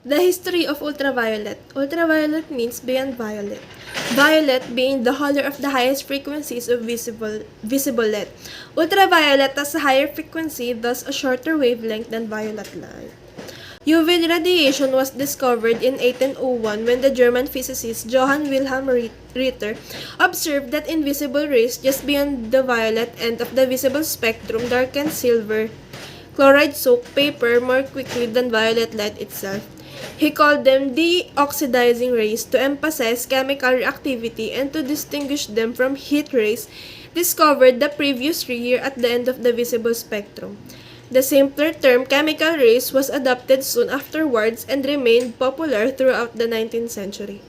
The history of ultraviolet. Ultraviolet means beyond violet. Violet being the color of the highest frequencies of visible light. Ultraviolet has a higher frequency, thus a shorter wavelength than violet light. UV radiation was discovered in 1801 when the German physicist Johann Wilhelm Ritter observed that invisible rays just beyond the violet end of the visible spectrum darkened silver chloride-soaked paper more quickly than violet light itself. He called them de-oxidizing rays to emphasize chemical reactivity and to distinguish them from heat rays discovered the previous year at the end of the visible spectrum. The simpler term chemical rays was adopted soon afterwards and remained popular throughout the 19th century,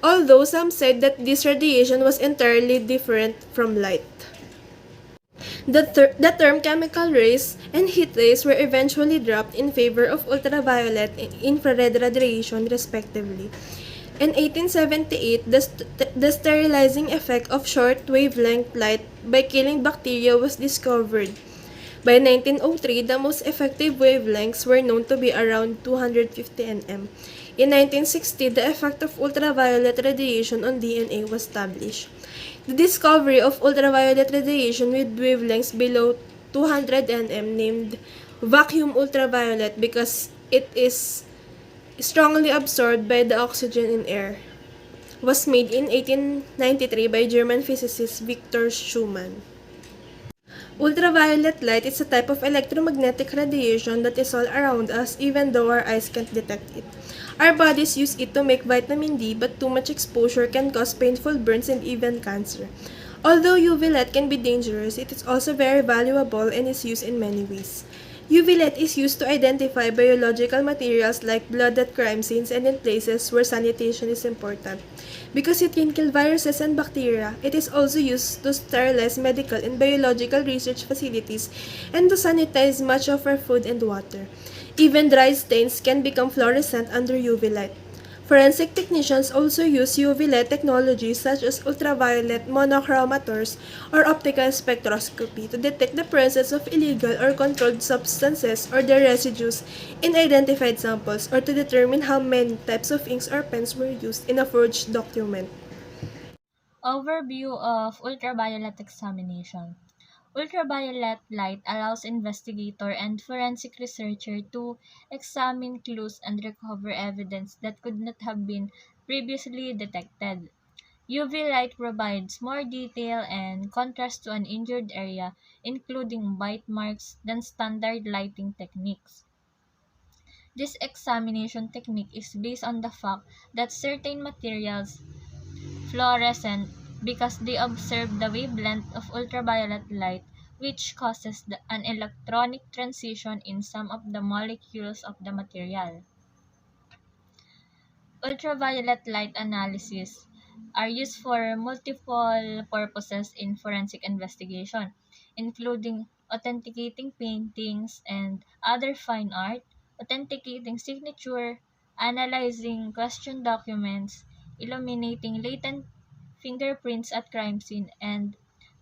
although some said that this radiation was entirely different from light. The term chemical rays and heat rays were eventually dropped in favor of ultraviolet and infrared radiation, respectively. In 1878, the sterilizing effect of short wavelength light by killing bacteria was discovered. By 1903, the most effective wavelengths were known to be around 250 nm. In 1960, the effect of ultraviolet radiation on DNA was established. The discovery of ultraviolet radiation with wavelengths below 200 nm, named vacuum ultraviolet because it is strongly absorbed by the oxygen in air, was made in 1893 by German physicist Victor Schumann. Ultraviolet light is a type of electromagnetic radiation that is all around us even though our eyes can't detect it. Our bodies use it to make vitamin D, but too much exposure can cause painful burns and even cancer. Although UV light can be dangerous, it is also very valuable and is used in many ways. UV light is used to identify biological materials like blood at crime scenes and in places where sanitation is important. Because it can kill viruses and bacteria, it is also used to sterilize medical and biological research facilities and to sanitize much of our food and water. Even dry stains can become fluorescent under UV light. Forensic technicians also use UV light technologies such as ultraviolet monochromators or optical spectroscopy to detect the presence of illegal or controlled substances or their residues in identified samples, or to determine how many types of inks or pens were used in a forged document. Overview of ultraviolet examination. Ultraviolet light allows investigator and forensic researcher to examine clues and recover evidence that could not have been previously detected. UV light provides more detail and contrast to an injured area, including bite marks, than standard lighting techniques. This examination technique is based on the fact that certain materials fluorescent because they observe the wavelength of ultraviolet light, which causes an electronic transition in some of the molecules of the material. Ultraviolet light analysis are used for multiple purposes in forensic investigation, including authenticating paintings and other fine art, authenticating signature, analyzing question documents, illuminating latent fingerprints at crime scene, and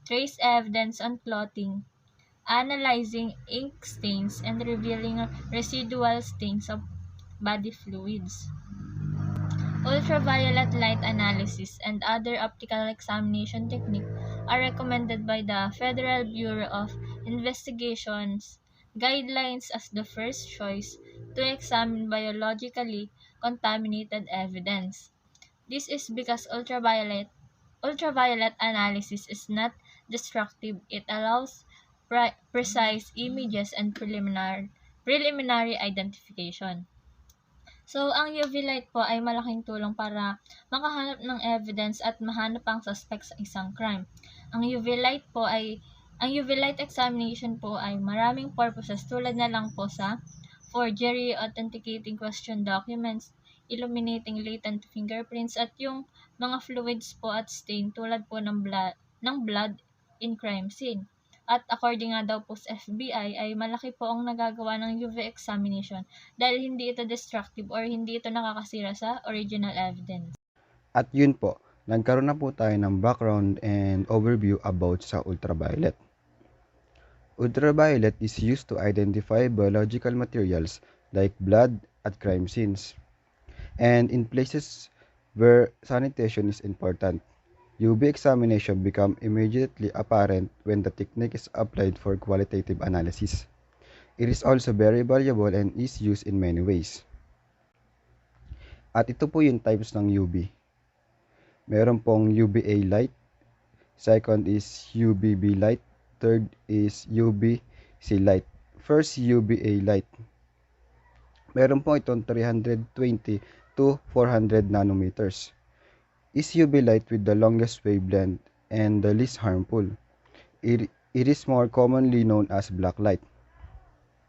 trace evidence on clothing, analyzing ink stains, and revealing residual stains of body fluids. Ultraviolet light analysis and other optical examination techniques are recommended by the Federal Bureau of Investigation's guidelines as the first choice to examine biologically contaminated evidence. This is because ultraviolet analysis is not destructive. It allows precise images and preliminary identification. So, ang UV light po ay malaking tulong para makahanap ng evidence at mahanap ang suspect sa isang crime. Ang UV light examination po ay maraming purposes tulad na lang po sa forgery, authenticating question documents, illuminating latent fingerprints, at yung mga fluids po at stain tulad po ng blood in crime scene. At according nga daw po sa FBI ay malaki po ang nagagawa ng UV examination dahil hindi ito destructive or hindi ito nakakasira sa original evidence. At yun po, nagkaroon na po tayo ng background and overview about sa ultraviolet. Ultraviolet is used to identify biological materials like blood at crime scenes, and in places where sanitation is important. UV examination become immediately apparent when the technique is applied for qualitative analysis. It is also very valuable and is used in many ways. At ito po yung types ng UV. Meron pong UVA light, second is UVB light, third is UVC light. First, UVA light. Meron po itong 320 to 400 nanometers. Is UV light with the longest wavelength and the least harmful. It is more commonly known as black light,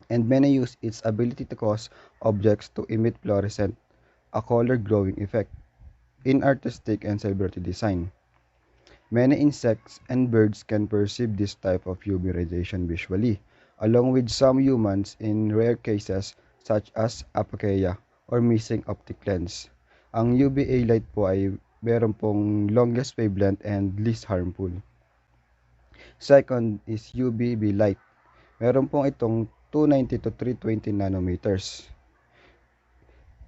and many use its ability to cause objects to emit fluorescent, a color glowing effect, in artistic and celebrity design. Many insects and birds can perceive this type of UV radiation visually, along with some humans in rare cases such as aphakia or missing optic lens. Ang UVA light po ay meron pong longest wavelength and least harmful. Second is UVB light. Meron pong itong 290 to 320 nanometers.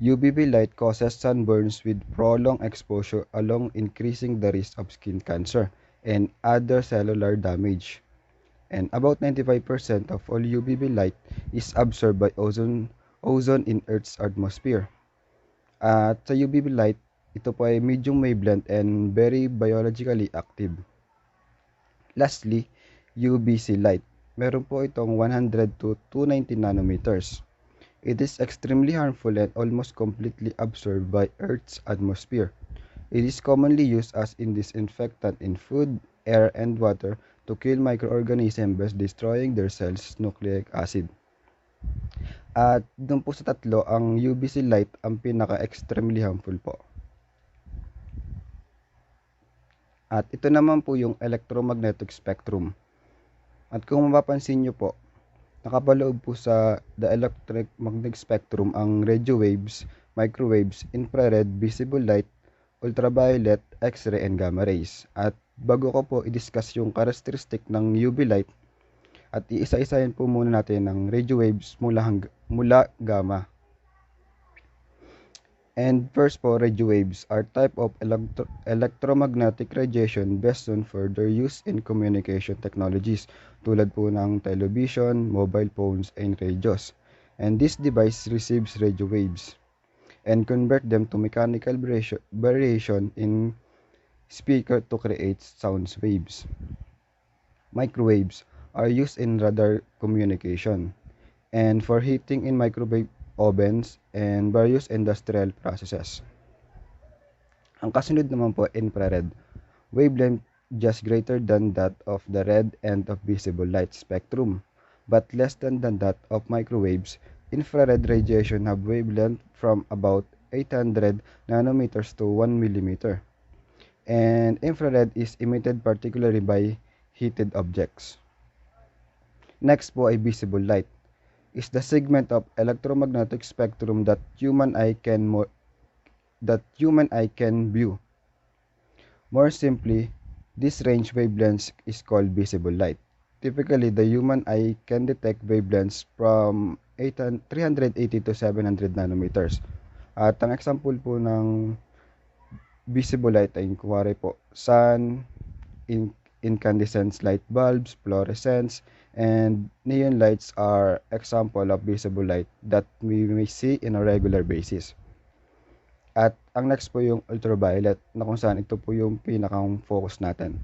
UVB light causes sunburns with prolonged exposure along increasing the risk of skin cancer and other cellular damage. And about 95% of all UVB light is absorbed by ozone in Earth's atmosphere. At sa UVB light, ito po ay medium wavelength and very biologically active. Lastly, UVC light. Meron po itong 100 to 290 nanometers. It is extremely harmful and almost completely absorbed by Earth's atmosphere. It is commonly used as a disinfectant in food, air, and water to kill microorganisms by destroying their cells' nucleic acid. At dun po sa tatlo, ang UVC light ang pinaka-extremely harmful po. At ito naman po yung electromagnetic spectrum. At kung mapapansin nyo po, nakapaloob po sa the electromagnetic spectrum ang radio waves, microwaves, infrared, visible light, ultraviolet, X-ray, and gamma rays. At bago ko po i-discuss yung characteristic ng UV light, at iisa-isahin po muna natin ang radio waves mula gamma. And first po, radio waves are type of electromagnetic radiation best known for their use in communication technologies tulad po ng television, mobile phones, and radios. And this device receives radio waves and convert them to mechanical variation in speaker to create sound waves. Microwaves are used in radar communication and for heating in microwave ovens and various industrial processes. Ang kasunod naman po, infrared. Wavelength just greater than that of the red end of visible light spectrum, but less than that of microwaves. Infrared radiation have wavelength from about 800 nanometers to 1 millimeter. And infrared is emitted particularly by heated objects. Next po ay visible light. Is the segment of electromagnetic spectrum that human eye can view. More simply, this range wavelengths is called visible light. Typically, the human eye can detect wavelengths from 380 to 700 nanometers. At ang example po ng visible light ay kuwari po sun, incandescent light bulbs, fluorescents, and neon lights are example of visible light that we may see in a regular basis. At ang next po yung ultraviolet na kung saan ito po yung pinakang focus natin.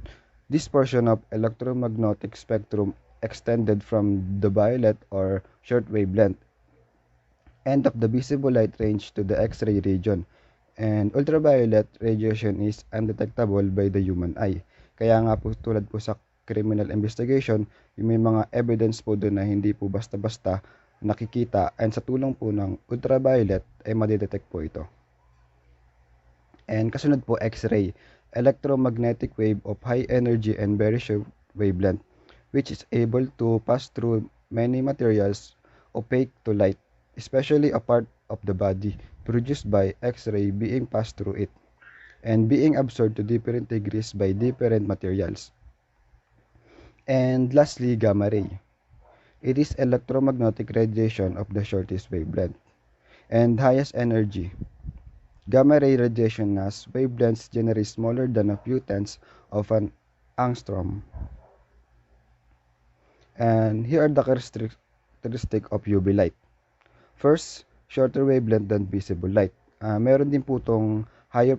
This portion of electromagnetic spectrum extended from the violet or short wavelength end of the visible light range to the X-ray region, and ultraviolet radiation is undetectable by the human eye. Kaya nga po tulad po sa criminal investigation, may mga evidence po doon na hindi po basta-basta nakikita, and sa tulong po ng ultraviolet ay madidetect po ito. And kasunod po, X-ray, electromagnetic wave of high energy and very short wavelength, which is able to pass through many materials opaque to light, especially a part of the body produced by X-ray being passed through it and being absorbed to different degrees by different materials. And lastly, gamma ray. It is electromagnetic radiation of the shortest wavelength. and highest energy. Gamma ray radiation has wavelengths generally smaller than a few tenths of an angstrom. And here are the characteristics of UV light. First, shorter wavelength than visible light. Meron din po itong higher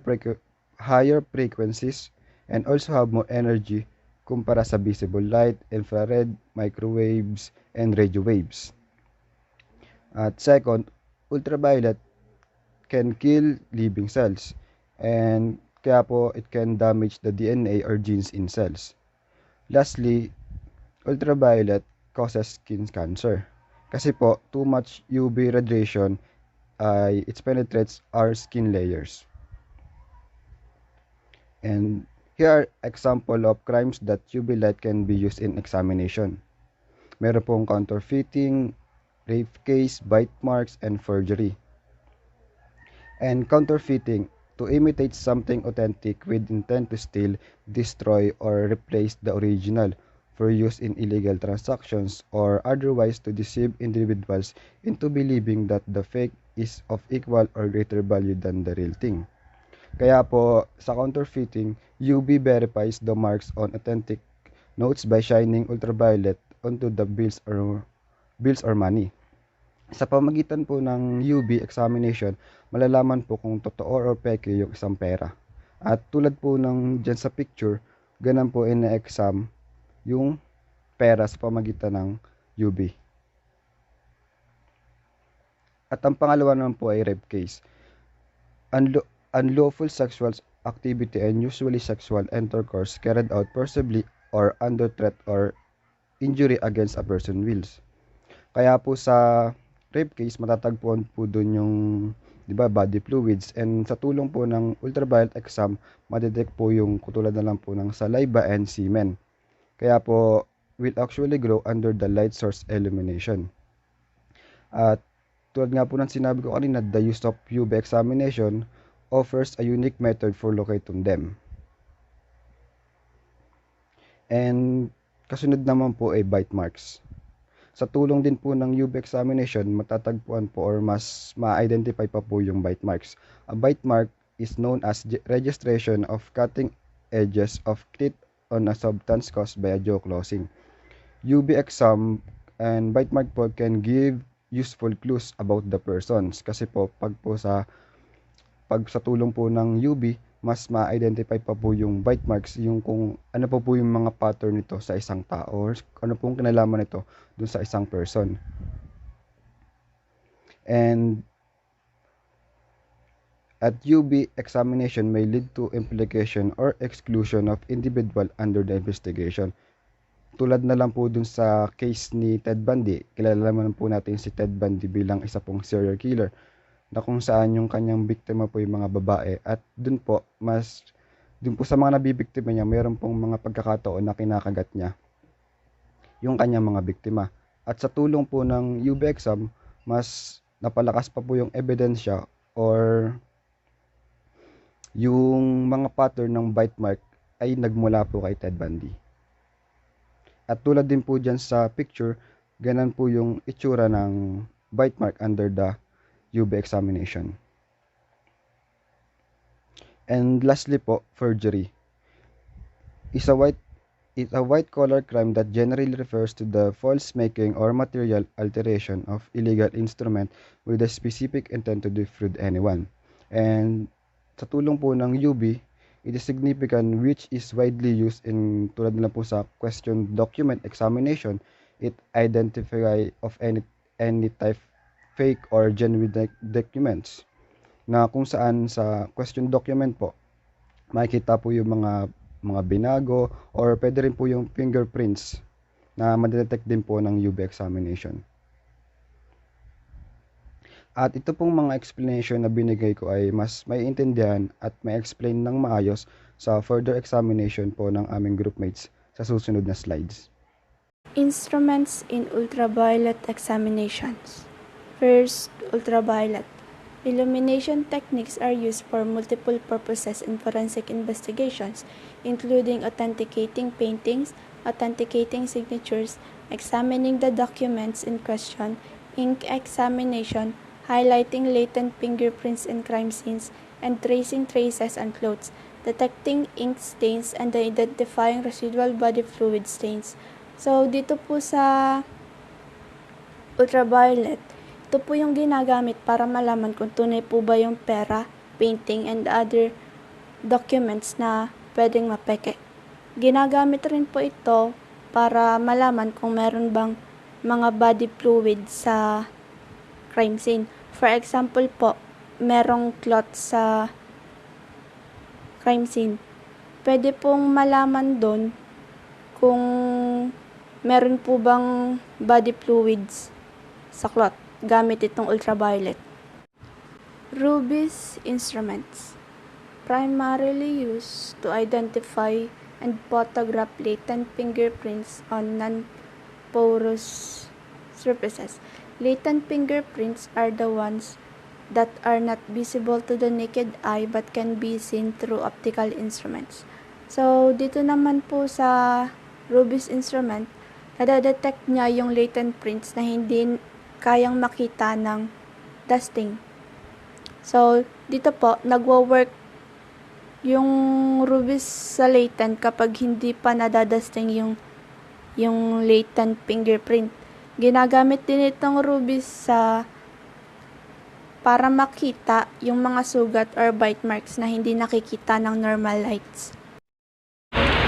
frequencies and also have more energy kumpara sa visible light, infrared, microwaves, and radio waves. At second, ultraviolet can kill living cells and kaya po it can damage the DNA or genes in cells. Lastly, ultraviolet causes skin cancer. Kasi po, too much UV radiation it penetrates our skin layers. And here are example of crimes that UV light can be used in examination. Meron pong counterfeiting, rape case, bite marks, and forgery. And counterfeiting, to imitate something authentic with intent to steal, destroy, or replace the original for use in illegal transactions or otherwise to deceive individuals into believing that the fake is of equal or greater value than the real thing. Kaya po, sa counterfeiting, UV verifies the marks on authentic notes by shining ultraviolet onto the bills or money. Sa pamagitan po ng UV examination, malalaman po kung totoo or peke yung isang pera. At tulad po ng dyan sa picture, ganun po ina-exam yung pera sa pamagitan ng UV. At ang pangalawa naman po ay rape case. Unlawful sexual activity and usually sexual intercourse carried out forcibly or under threat or injury against a person's wills. Kaya po sa rape case, matatagpuan po doon yung, di ba, body fluids, and sa tulong po ng ultraviolet exam, madetect po yung katulad na lang po ng saliva and semen. Kaya po, will actually grow under the light source illumination. At tulad nga po ng sinabi ko kanina, the use of UV examination offers a unique method for locating them. And kasunod naman po ay bite marks. Sa tulong din po ng UV examination, matatagpuan po or mas ma-identify pa po yung bite marks. A bite mark is known as registration of cutting edges of teeth on a substance caused by a jaw closing. UV exam and bite mark po can give useful clues about the persons. Kasi po, pag sa tulong po ng UV, mas ma-identify pa po yung bite marks, yung kung ano po yung mga pattern nito sa isang tao or ano pong kinalaman nito dun sa isang person. And at UV examination may lead to implication or exclusion of individual under the investigation. Tulad na lang po dun sa case ni Ted Bundy, kilala naman po natin si Ted Bundy bilang isa pong serial killer na kung saan yung kanyang biktima po yung mga babae at dun po sa mga nabibiktima niya mayroon pong mga pagkakataon na kinakagat niya yung kanyang mga biktima. At sa tulong po ng UV exam, mas napalakas pa po yung ebidensya or yung mga pattern ng bite mark ay nagmula po kay Ted Bundy. At tulad din po dyan sa picture, ganun po yung itsura ng bite mark under the UV examination. And lastly po, forgery is a white collar crime that generally refers to the false making or material alteration of illegal instrument with a specific intent to defraud anyone. And sa tulong po ng UV, it is significant which is widely used in tulad na po sa question document examination. It identify of any type fake or genuine documents na kung saan sa question document po makikita po yung mga binago or pwede rin po yung fingerprints na madetect din po ng UV examination. At ito pong mga explanation na binigay ko ay mas maiintindihan at may explain ng maayos sa further examination po ng aming groupmates sa susunod na slides. Instruments in ultraviolet examinations. First, ultraviolet. Illumination techniques are used for multiple purposes in forensic investigations, including authenticating paintings, authenticating signatures, examining the documents in question, ink examination, highlighting latent fingerprints in crime scenes, and tracing traces on clothes, detecting ink stains, and identifying residual body fluid stains. So, dito po sa ultraviolet, ito po yung ginagamit para malaman kung tunay po ba yung pera, painting, and other documents na pwedeng mapeke. Ginagamit rin po ito para malaman kung meron bang mga body fluid sa crime scene. For example po, merong clot sa crime scene. Pwede pong malaman doon kung meron po bang body fluids sa clot gamit itong ultraviolet. Ruby's instruments primarily used to identify and photograph latent fingerprints on non-porous surfaces. Latent fingerprints are the ones that are not visible to the naked eye but can be seen through optical instruments. So, dito naman po sa Ruby's instrument, nadadetect niya yung latent prints na hindi kayang makita ng dusting. So, dito po, nagwo-work yung rubies sa latent kapag hindi pa nadadusting yung latent fingerprint. Ginagamit din itong rubies para makita yung mga sugat or bite marks na hindi nakikita ng normal lights.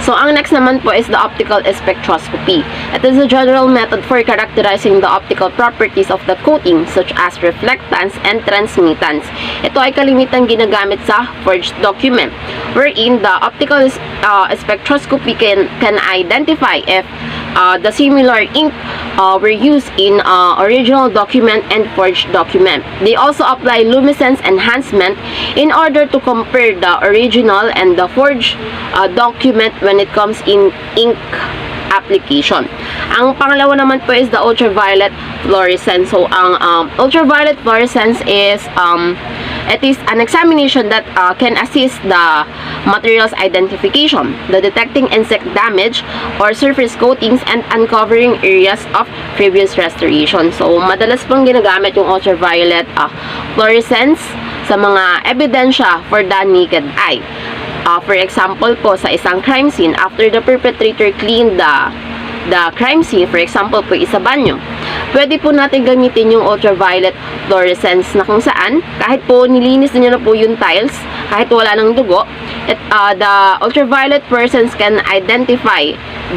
So, ang next naman po is the optical spectroscopy. It is a general method for characterizing the optical properties of the coating such as reflectance and transmittance. Ito ay kalimitang ginagamit sa forged document, wherein the optical spectroscopy can identify if the similar ink were used in original document and forged document. They also apply luminescence enhancement in order to compare the original and the forged document when it comes in ink application. Ang pangalawa naman po is the ultraviolet fluorescence. So, ang ultraviolet fluorescence is it is an examination that can assist the materials identification, the detecting insect damage or surface coatings, and uncovering areas of previous restoration. So, madalas pong ginagamit yung ultraviolet fluorescence sa mga ebidensya for the naked eye. For example po, sa isang crime scene, after the perpetrator cleaned the crime scene, for example po, isa banyo, pwede po natin gamitin yung ultraviolet fluorescence na kung saan, kahit po nilinis na po yung tiles, kahit wala ng dugo, the ultraviolet fluorescence can identify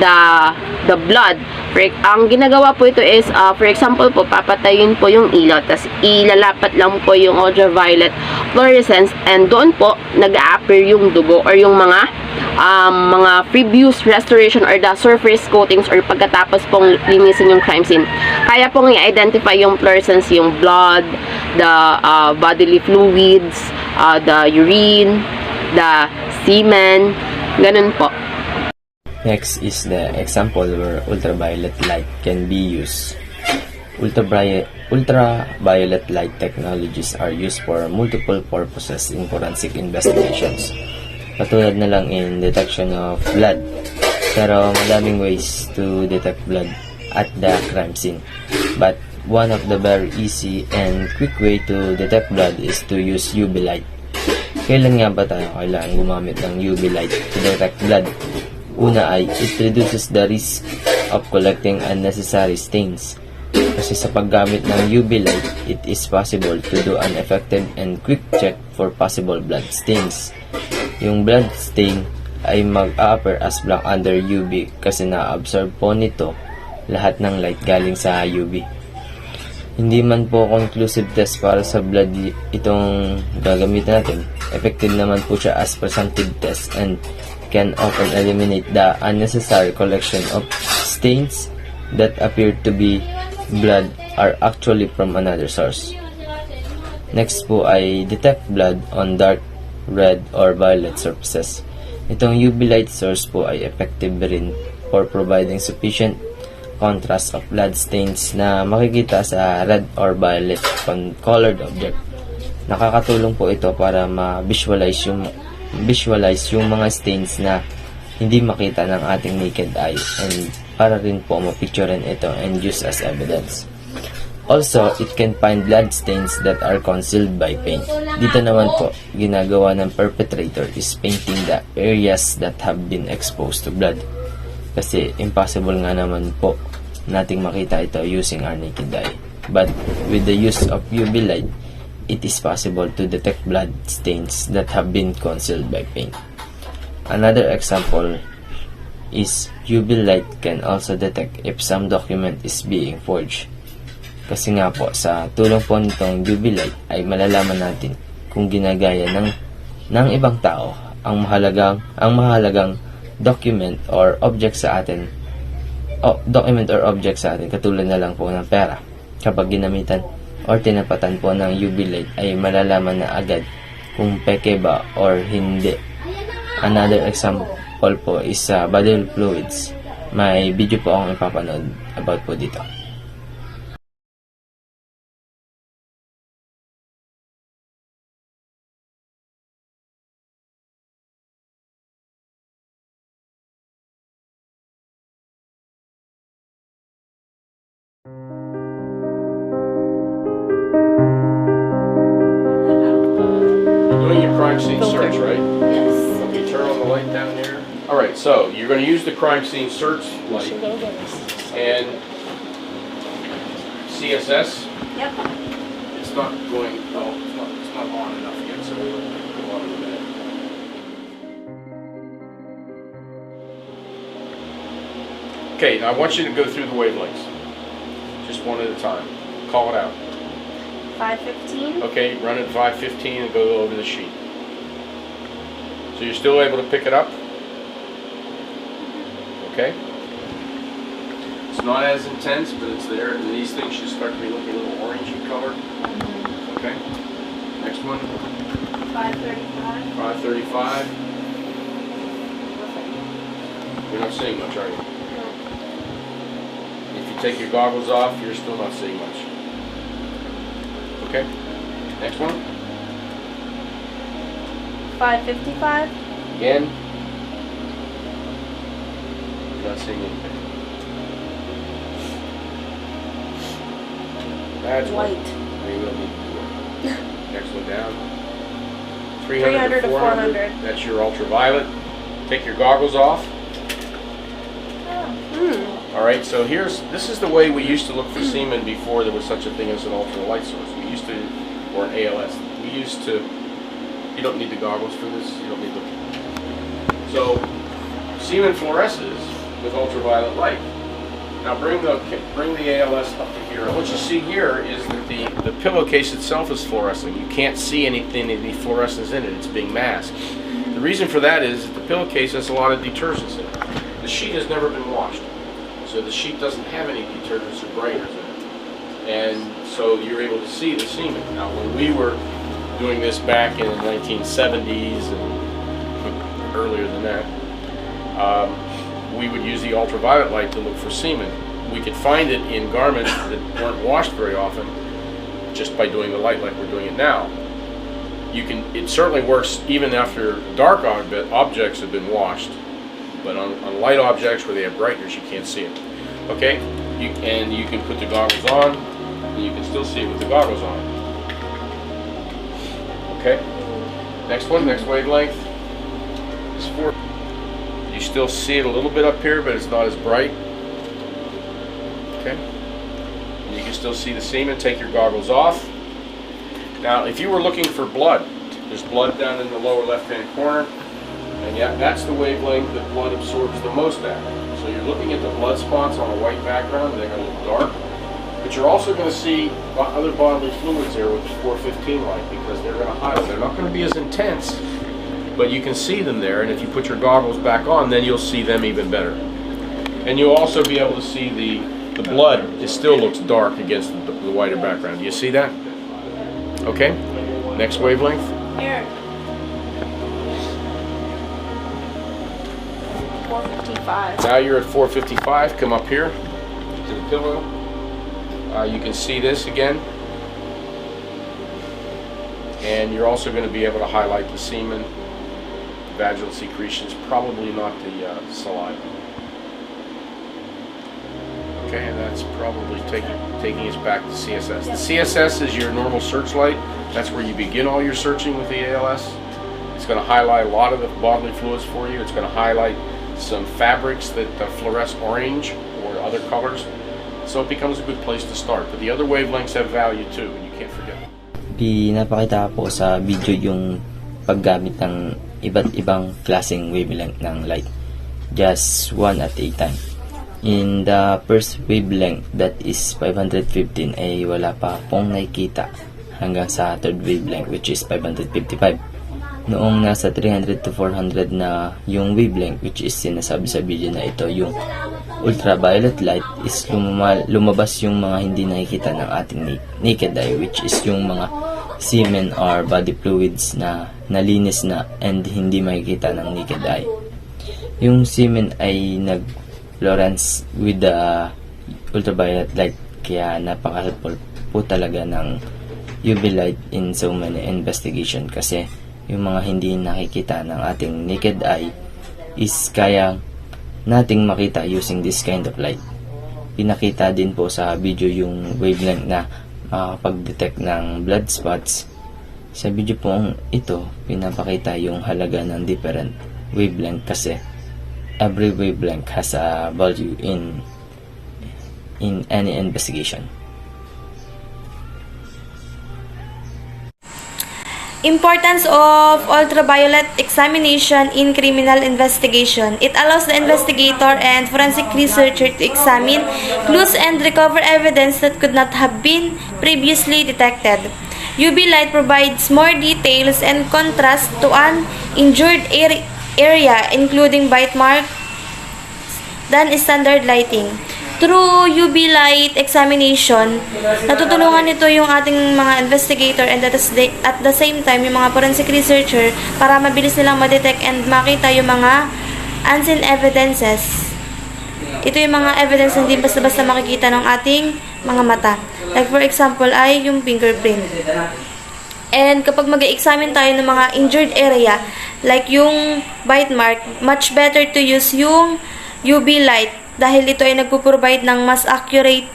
the blood. Ang ginagawa po ito is, for example po, papatayin po yung ilaw, tas ilalapat lang po yung ultraviolet fluorescence, and doon po nag-a-appear yung dugo or yung mga previous restoration or the surface coatings or pagkatapos pong linisin yung crime scene. Kaya pong i-identify yung fluorescence, yung blood, the bodily fluids, the urine, the semen, ganun po. Next is the example where ultraviolet light can be used. Ultraviolet light technologies are used for multiple purposes in forensic investigations. Katulad na lang in detection of blood. Pero madaming ways to detect blood at the crime scene. But one of the very easy and quick way to detect blood is to use UV light. Kailan nga ba tayo kailangan gumamit ng UV light to detect blood? Una ay, it reduces the risk of collecting unnecessary stains. Kasi sa paggamit ng UV light, it is possible to do an effective and quick check for possible blood stains. Yung blood stain ay mag-a-appear as black under UV kasi na-absorb po nito lahat ng light galing sa UV. Hindi man po conclusive test para sa blood itong gagamitin natin. Effective naman po siya as presumptive test and can often eliminate the unnecessary collection of stains that appear to be blood are actually from another source. Next po ay detect blood on dark, red, or violet surfaces. Itong UV light source po ay effective rin for providing sufficient contrast of blood stains na makikita sa red or violet colored object. Nakakatulong po ito para ma-visualize yung mga stains na hindi makita ng ating naked eye and para rin po ma-picturean ito and use as evidence. Also, it can find blood stains that are concealed by paint. Dito naman po, ginagawa ng perpetrator is painting the areas that have been exposed to blood. Kasi impossible nga naman po nating makita ito using our naked eye. But with the use of UV light, it is possible to detect blood stains that have been concealed by paint. Another example is UV light can also detect if some document is being forged. Kasi nga po, sa tulong po nitong UV light ay malalaman natin kung ginagaya ng ibang tao ang mahalagang document or object sa atin katulad na lang po ng pera. Kapag ginamitan or tinapatan po ng UV light ay malalaman na agad kung peke ba or hindi. Another example po is bodily fluids. May video po akong ipapanood about po dito. Doing your crime scene search, right? Yes. Okay, turn on the light down there. All right, so you're going to use the crime scene search light and CSS. Yep. It's not going. Oh, it's not on enough yet, so we'll go on in a minute. Okay, now I want you to go through the wavelengths, just one at a time. Call it out. 515. Okay, run at 515 and go over the sheet. So you're still able to pick it up? Okay. It's not as intense, but it's there, and these things should start to be looking a little orangey color. Okay. Next one. 535. 535. You're not seeing much, are you? If you take your goggles off, you're still not seeing much. Okay. Next one. 555. Again. You're not seeing anything. That's White. We will need to do. Next one down. 300 to 400. That's your ultraviolet. Take your goggles off. All right, so this is the way we used to look for semen before there was such a thing as an ultralight source. We used to, or an ALS. We used to. You don't need the goggles for this. You don't need them. So, semen fluoresces with ultraviolet light. Now bring the ALS up to here. What you see here is that the pillowcase itself is fluorescing. You can't see anything of the fluorescence in it. It's being masked. The reason for that is that the pillowcase has a lot of detergents in it. The sheet has never been washed. So the sheet doesn't have any detergents or brighteners in it. And so you're able to see the semen. Now when we were doing this back in the 1970s and earlier than that, we would use the ultraviolet light to look for semen. We could find it in garments that weren't washed very often just by doing the light like we're doing it now. It certainly works even after dark objects have been washed. But on light objects where they have brighteners, you can't see it. Okay? And you can put the goggles on, and you can still see it with the goggles on. Okay? Next one, next wavelength is 4. You still see it a little bit up here, but it's not as bright. Okay? And you can still see the semen. Take your goggles off. Now, if you were looking for blood, there's blood down in the lower left-hand corner. And yeah, that's the wavelength that blood absorbs the most at. So you're looking at the blood spots on a white background, they're going to look dark. But you're also going to see other bodily fluids there with the 415 light because they're going to highlight. They're not going to be as intense, but you can see them there, and if you put your goggles back on, then you'll see them even better. And you'll also be able to see the blood, it still looks dark against the whiter background. Do you see that? Okay, next wavelength. Here. 455. Now you're at 455. Come up here to the pillow. You can see this again. And you're also going to be able to highlight the semen, vaginal secretions, probably not the saliva. Okay, and that's probably taking us back to CSS. The CSS is your normal search light. That's where you begin all your searching with the ALS. It's going to highlight a lot of the bodily fluids for you. It's going to highlight some fabrics that fluoresce orange or other colors. So it becomes a good place to start. But the other wavelengths have value too, and you can't forget them. Pinapakita po sa video yung paggamit ng iba't ibang klaseng wavelength ng light. Just one at a time. In the first wavelength, that is 515, ay wala pa pong nakikita hanggang sa third wavelength, which is 555. Noong nasa 300 to 400 na yung wavelength, which is sinasabi sa video na ito, yung ultraviolet light, is lumabas yung mga hindi nakikita ng ating naked eye, which is yung mga semen or body fluids na nalinis na and hindi makikita ng naked eye. Yung semen ay nag-fluoresce with the ultraviolet light, kaya napaka-helpful po talaga ng UV light in so many investigation, kasi yung mga hindi nakikita ng ating naked eye is kaya nating makita using this kind of light. Pinakita din po sa video yung wavelength na makakapag-detect ng blood spots. Sa video pong ito, pinapakita yung halaga ng different wavelength, kasi every wavelength has a value in any investigation. Importance of ultraviolet examination in criminal investigation. It allows the investigator and forensic researcher to examine clues and recover evidence that could not have been previously detected. UV light provides more details and contrast to an injured area, including bite marks, than standard lighting. Through UV light examination, natutulungan nito yung ating mga investigator and at the same time yung mga forensic researcher para mabilis nilang ma-detect and makita yung mga unseen evidences. Ito yung mga evidence na hindi basta-basta makikita ng ating mga mata. Like for example ay yung fingerprint. And kapag mag-examine tayo ng mga injured area, like yung bite mark, much better to use yung UV light dahil ito ay nagpo-provide ng mas accurate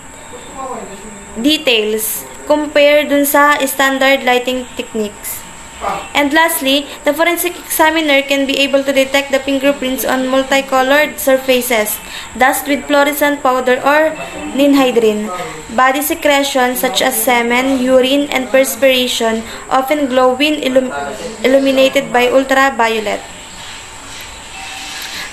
details compared dun sa standard lighting techniques. And lastly, the forensic examiner can be able to detect the fingerprints on multicolored surfaces, dust with fluorescent powder or ninhydrin, body secretion such as semen, urine, and perspiration, often glowing illuminated by ultraviolet.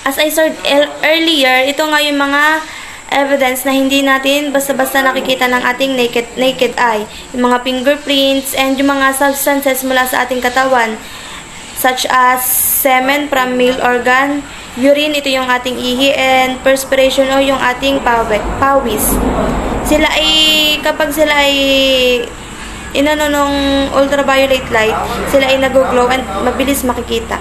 As I said earlier, ito nga yung mga evidence na hindi natin basta-basta nakikita ng ating naked eye. Yung mga fingerprints and yung mga substances mula sa ating katawan, such as semen from male organ, urine, ito yung ating ihi, and perspiration o yung ating pawis. Sila ay, kapag sila ay inano nung ultraviolet light, sila ay nag-glow and mabilis makikita.